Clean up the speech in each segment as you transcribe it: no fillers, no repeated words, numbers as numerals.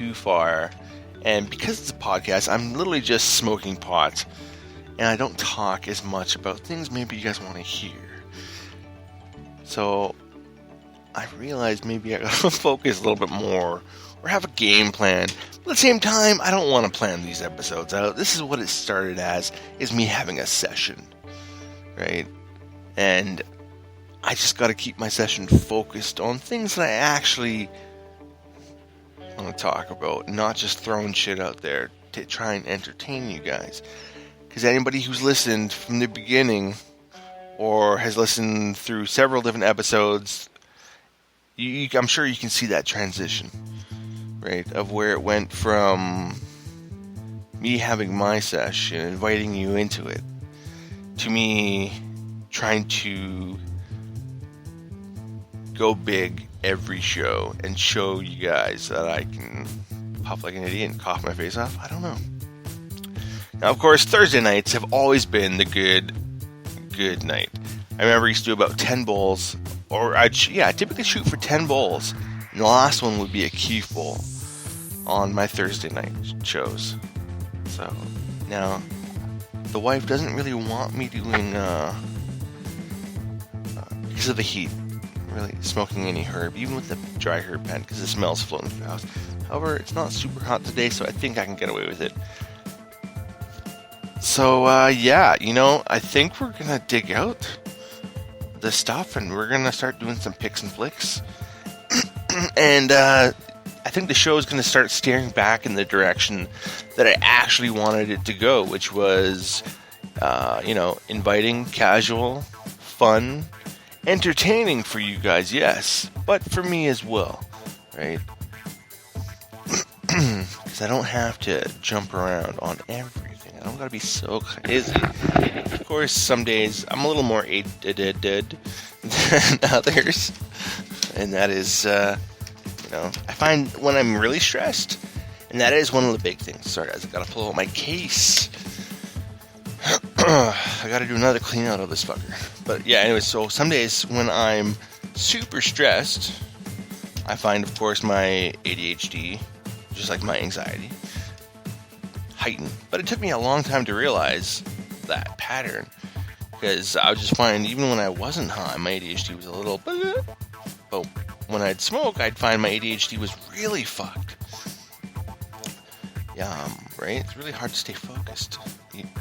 too far. And because it's a podcast, I'm literally just smoking pot. And I don't talk as much about things maybe you guys want to hear. So I realized maybe I gotta focus a little bit more. Or have a game plan. But at the same time, I don't want to plan these episodes out. This is what it started as, is me having a session. Right? And I just got to keep my session focused on things that I actually want to talk about. Not just throwing shit out there to try and entertain you guys. Because anybody who's listened from the beginning, or has listened through several different episodes, I'm sure you can see that transition. Right, of where it went from me having my session, inviting you into it, to me trying to go big every show and show you guys that I can pop like an idiot and cough my face off. I don't know. Now, of course, Thursday nights have always been the good night. I remember I used to do about 10 bowls, or I'd typically shoot for 10 bowls, and the last one would be a Keef bowl on my Thursday night shows. So now the wife doesn't really want me doing because of the heat, really smoking any herb, even with the dry herb pen, because the smell's floating through the house. However, it's not super hot today, so I think I can get away with it. So I think we're gonna dig out the stuff and we're gonna start doing some picks and flicks. And I think the show is going to start steering back in the direction that I actually wanted it to go, which was, inviting, casual, fun, entertaining for you guys, yes, but for me as well, right? Because I don't have to jump around on everything. I don't got to be so busy. Of course, some days I'm a little more dead than others, and that is... I find when I'm really stressed, and that is one of the big things. Sorry guys, I gotta pull out my case. I gotta do another clean out of this fucker. But yeah, anyway, so some days when I'm super stressed, I find, of course, my ADHD, just like my anxiety, heightened. But it took me a long time to realize that pattern. Because I would just find, even when I wasn't high, my ADHD was a little... But when I'd smoke, I'd find my ADHD was really fucked. Right? It's really hard to stay focused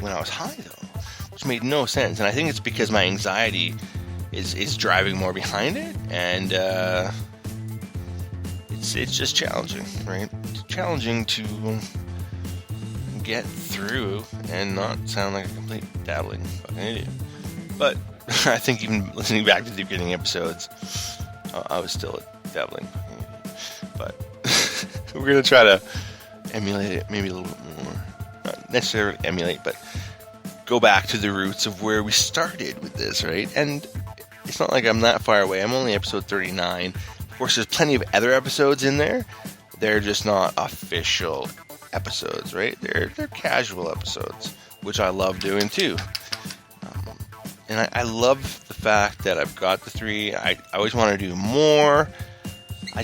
when I was high, though, which made no sense. And I think it's because my anxiety is driving more behind it, and it's just challenging, right? It's challenging to get through and not sound like a complete dabbling fucking idiot. But I think even listening back to the beginning episodes, I was still a dabbling fucking idiot. But we're going to try to emulate it maybe a little bit more. Not necessarily emulate, but go back to the roots of where we started with this, right? And it's not like I'm that far away. I'm only episode 39. Of course, there's plenty of other episodes in there. They're just not official episodes, right? They're casual episodes, which I love doing too. And I love the fact that I've got the 3. I always want to do more. I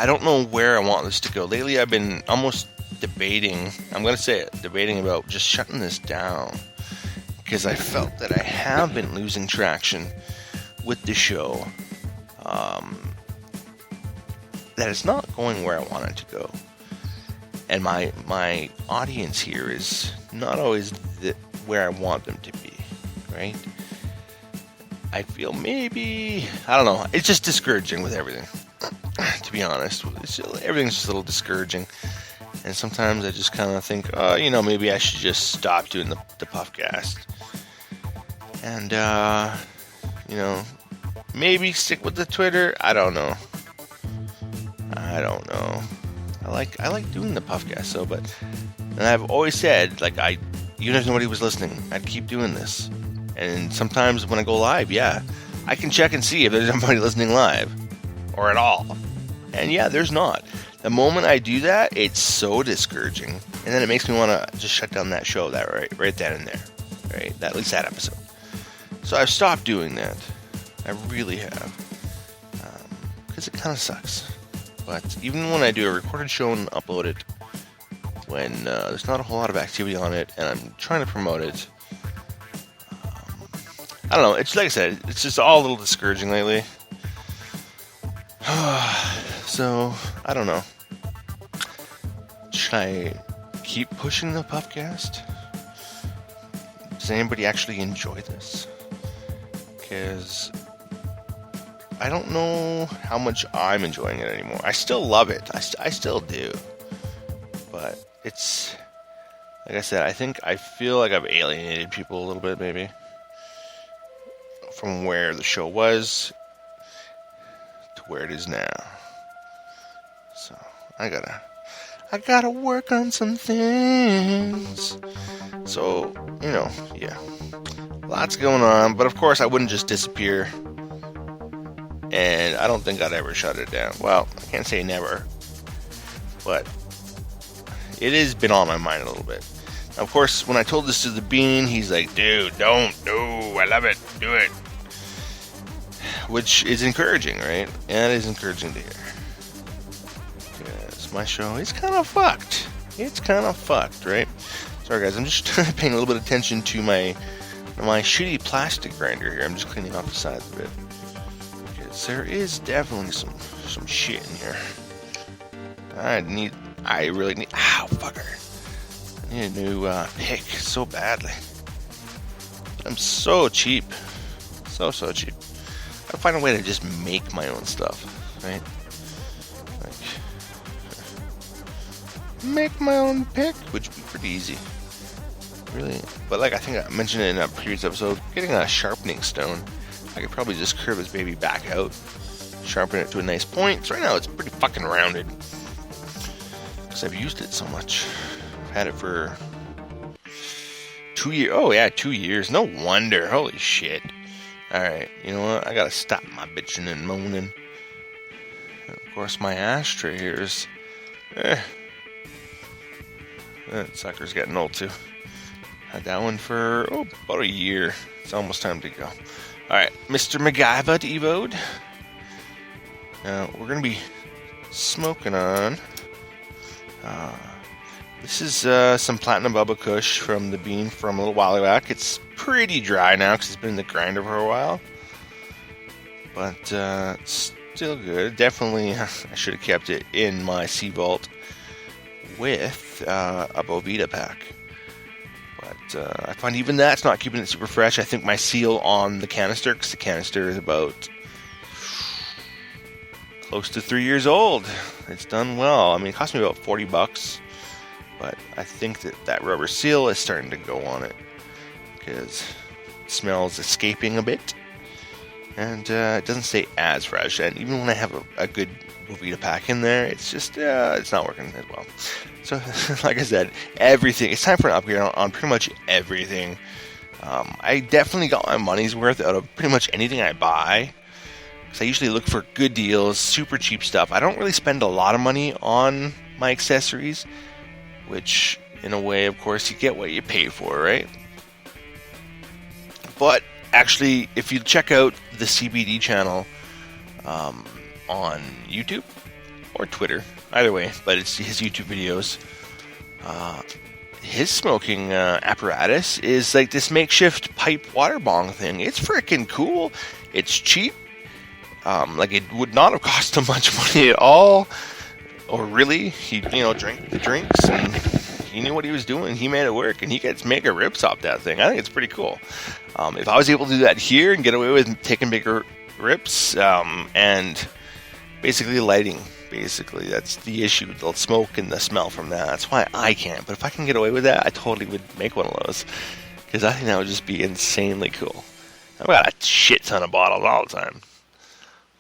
don't know where I want this to go. Lately, I've been almost debating about just shutting this down. Because I felt that I have been losing traction with the show. That it's not going where I want it to go. And my audience here is not always where I want them to be. Right? I feel maybe... I don't know. It's just discouraging with everything. To be honest. Everything's just a little discouraging. And sometimes I just kind of think, maybe I should just stop doing the Puffcast. And, maybe stick with the Twitter. I don't know. I like doing the Puffcast, so, and I've always said, even if nobody was listening, I'd keep doing this. And sometimes when I go live, I can check and see if there's anybody listening live. Or at all. And there's not. The moment I do that, it's so discouraging. And then it makes me want to just shut down that show, right then and there. Right? At least that episode. So I've stopped doing that. I really have. Because it kind of sucks. But even when I do a recorded show and upload it, when there's not a whole lot of activity on it, and I'm trying to promote it, I don't know. It's like I said, it's just all a little discouraging lately. So I don't know. Should I keep pushing the Puffcast? Does anybody actually enjoy this? Because I don't know how much I'm enjoying it anymore. I still love it. I still do. But it's, like I said, I feel like I've alienated people a little bit, maybe, from where the show was to where it is now. So I gotta work on some things. So, yeah, lots going on. But of course, I wouldn't just disappear. And I don't think I'd ever shut it down. Well, I can't say never, but it has been on my mind a little bit. Now, of course, when I told this to the Bean, he's like, dude, don't, no, I love it, do it. Which is encouraging, right? And it is encouraging to hear. Because my show is kind of fucked. It's kind of fucked, right? Sorry, guys, I'm just paying a little bit of attention to my shitty plastic grinder here. I'm just cleaning off the sides of it. Because there is definitely some shit in here. I really need, ow, fucker. I need a new pick so badly. I'm so cheap. So cheap. I'll find a way to just make my own stuff, right? Like, make my own pick, which would be pretty easy. Really. But like I think I mentioned in a previous episode, getting a sharpening stone, I could probably just curve this baby back out, sharpen it to a nice point. So right now it's pretty fucking rounded. Because I've used it so much. I've had it for 2 years. Oh yeah, 2 years. No wonder. Holy shit. Alright, you know what? I gotta stop my bitching and moaning. And of course, my ashtray here is... that sucker's getting old too. Had that one for, about a year. It's almost time to go. Alright, Mr. MacGyver to Evode. Now, we're gonna be smoking on... this is some Platinum Bubba Kush from the Bean from a little while back. It's pretty dry now because it's been in the grinder for a while. But it's still good. Definitely, I should have kept it in my sea vault with a Bovita pack. But I find even that's not keeping it super fresh. I think my seal on the canister, because the canister is about close to 3 years old. It's done well. I mean, it cost me about $40. But I think that rubber seal is starting to go on it. Because it smells escaping a bit. And it doesn't stay as fresh. And even when I have a good Bovita pack in there, it's just, it's not working as well. So, like I said, everything. It's time for an upgrade on pretty much everything. I definitely got my money's worth out of pretty much anything I buy. Because I usually look for good deals, super cheap stuff. I don't really spend a lot of money on my accessories. Which, in a way, of course, you get what you pay for, right? But, actually, if you check out the CBD channel on YouTube or Twitter, either way, but it's his YouTube videos, his smoking apparatus is like this makeshift pipe water bong thing. It's freaking cool. It's cheap. Like, it would not have cost him much money at all. Or really, he, drank the drinks and he knew what he was doing. He made it work, and he gets mega rips off that thing. I think it's pretty cool. If I was able to do that here and get away with taking bigger rips and basically lighting, that's the issue. The smoke and the smell from that. That's why I can't. But if I can get away with that, I totally would make one of those. Because I think that would just be insanely cool. I've got a shit ton of bottles all the time.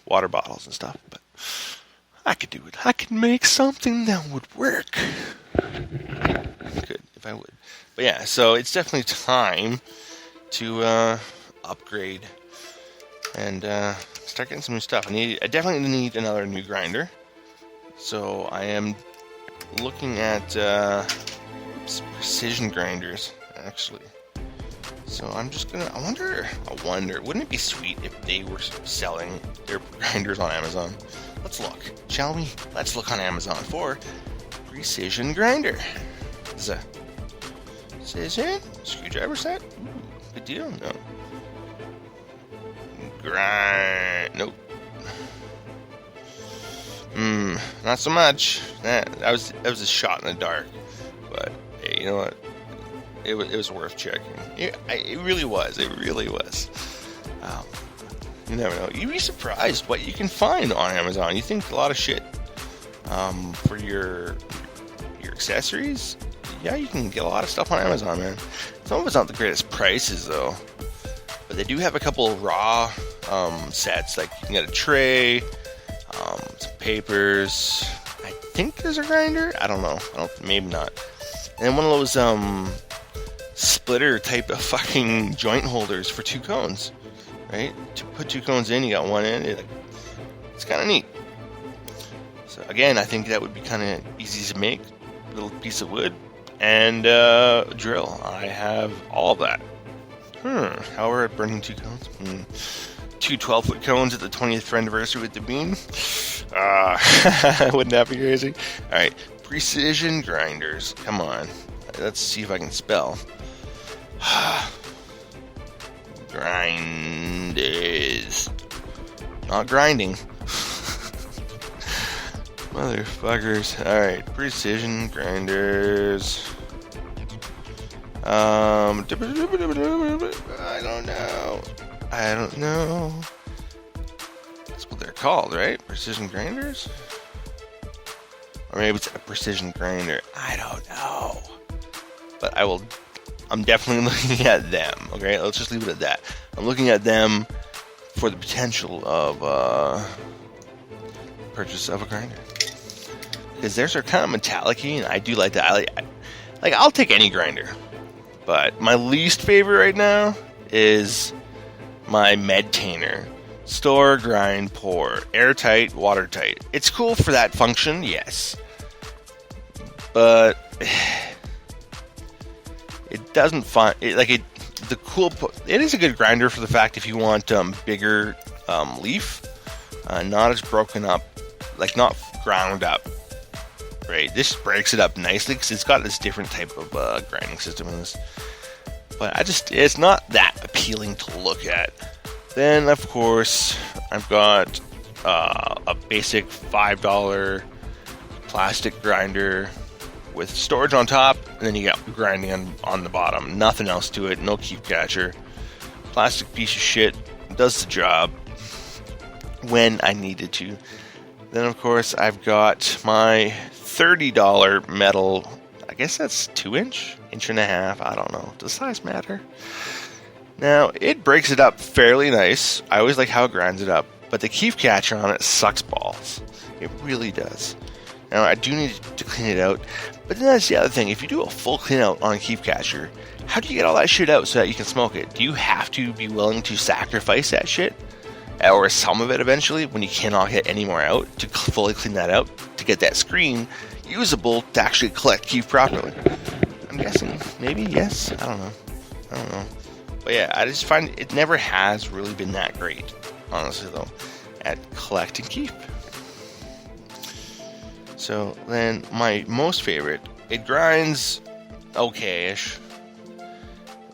Water bottles and stuff, but... I could do it. I could make something that would work. Good, if I would. But yeah, so it's definitely time to upgrade and start getting some new stuff. I definitely need another new grinder. So I am looking at precision grinders, actually. So I'm just gonna, I wonder, wouldn't it be sweet if they were selling their grinders on Amazon? Let's look, shall we? Let's look on Amazon for precision grinder. This is a precision screwdriver set. Ooh, good deal. No. Nope. Not so much. That was a shot in the dark. But hey, you know what? It was worth checking. It really was. It really was. You never know. You'd be surprised what you can find on Amazon. You think a lot of shit for your accessories. Yeah, you can get a lot of stuff on Amazon, man. Some of it's not the greatest prices though, but they do have a couple of raw sets. Like you can get a tray, some papers. I think there's a grinder. I don't know. Maybe not. And one of those splitter type of fucking joint holders for 2 cones, right? To put 2 cones in, you got one in. It's kind of neat. So again, I think that would be kind of easy to make. Little piece of wood and drill. I have all of that. However, burning 2 cones. 2 12-foot cones at the 20th anniversary with the beam. Wouldn't that be crazy? All right, precision grinders. Come on, let's see if I can spell. Grind is not grinding. Motherfuckers. Alright, precision grinders. I don't know. That's what they're called, right? Precision grinders? Or maybe it's a precision grinder. I don't know. But I'm definitely looking at them. Okay, let's just leave it at that. I'm looking at them for the potential of purchase of a grinder. Because theirs are kind of metallic-y, and I do like that. I'll take any grinder. But my least favorite right now is my Medtainer. Store, grind, pour. Airtight, watertight. It's cool for that function, yes. But it doesn't find it it is a good grinder for the fact if you want bigger leaf, not as broken up, like not ground up. Right, this breaks it up nicely because it's got this different type of grinding system in this. But it's not that appealing to look at. Then, of course, I've got a basic $5 plastic grinder with storage on top, and then you got grinding on the bottom. Nothing else to it, no keep catcher. Plastic piece of shit, does the job when I needed to. Then, of course, I've got my $30 metal, I guess that's 2-inch, 1.5 inch, I don't know. Does size matter? Now, it breaks it up fairly nice. I always like how it grinds it up, but the keep catcher on it sucks balls. It really does. Now, I do need to clean it out, but then that's the other thing. If you do a full clean out on a keep catcher, how do you get all that shit out so that you can smoke it? Do you have to be willing to sacrifice that shit? Or some of it eventually, when you cannot get any more out, to fully clean that out, to get that screen usable to actually collect keep properly? I'm guessing. Maybe, yes. I don't know. But yeah, I just find it never has really been that great, honestly, though, at collecting keep. So then, my most favorite, it grinds okay-ish.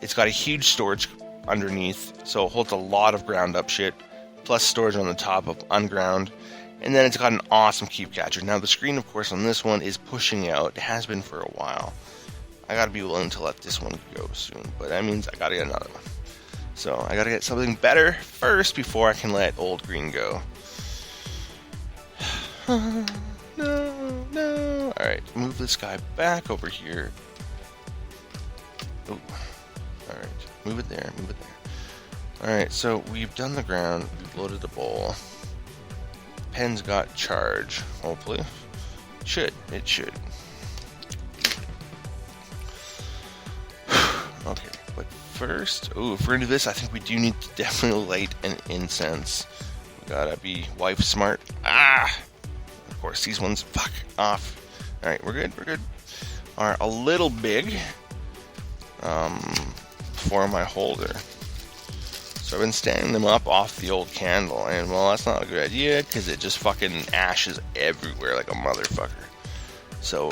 It's got a huge storage underneath, so it holds a lot of ground up shit, plus storage on the top of unground, and then it's got an awesome keep catcher. Now the screen, of course, on this one is pushing out. It has been for a while. I gotta be willing to let this one go soon, but that means I gotta get another one. So I gotta get something better first before I can let old green go. No. Alright, move this guy back over here. Oh, alright, move it there. Alright, so we've done the ground, we've loaded the bowl. Pen's got charge, hopefully. It should. Okay, but first, if we're gonna do this, I think we do need to definitely light an incense. We gotta be wife smart. Of course, these ones, fuck off. Alright, we're good. Are a little big. for my holder. So I've been standing them up off the old candle, and well, that's not a good idea because it just fucking ashes everywhere like a motherfucker. So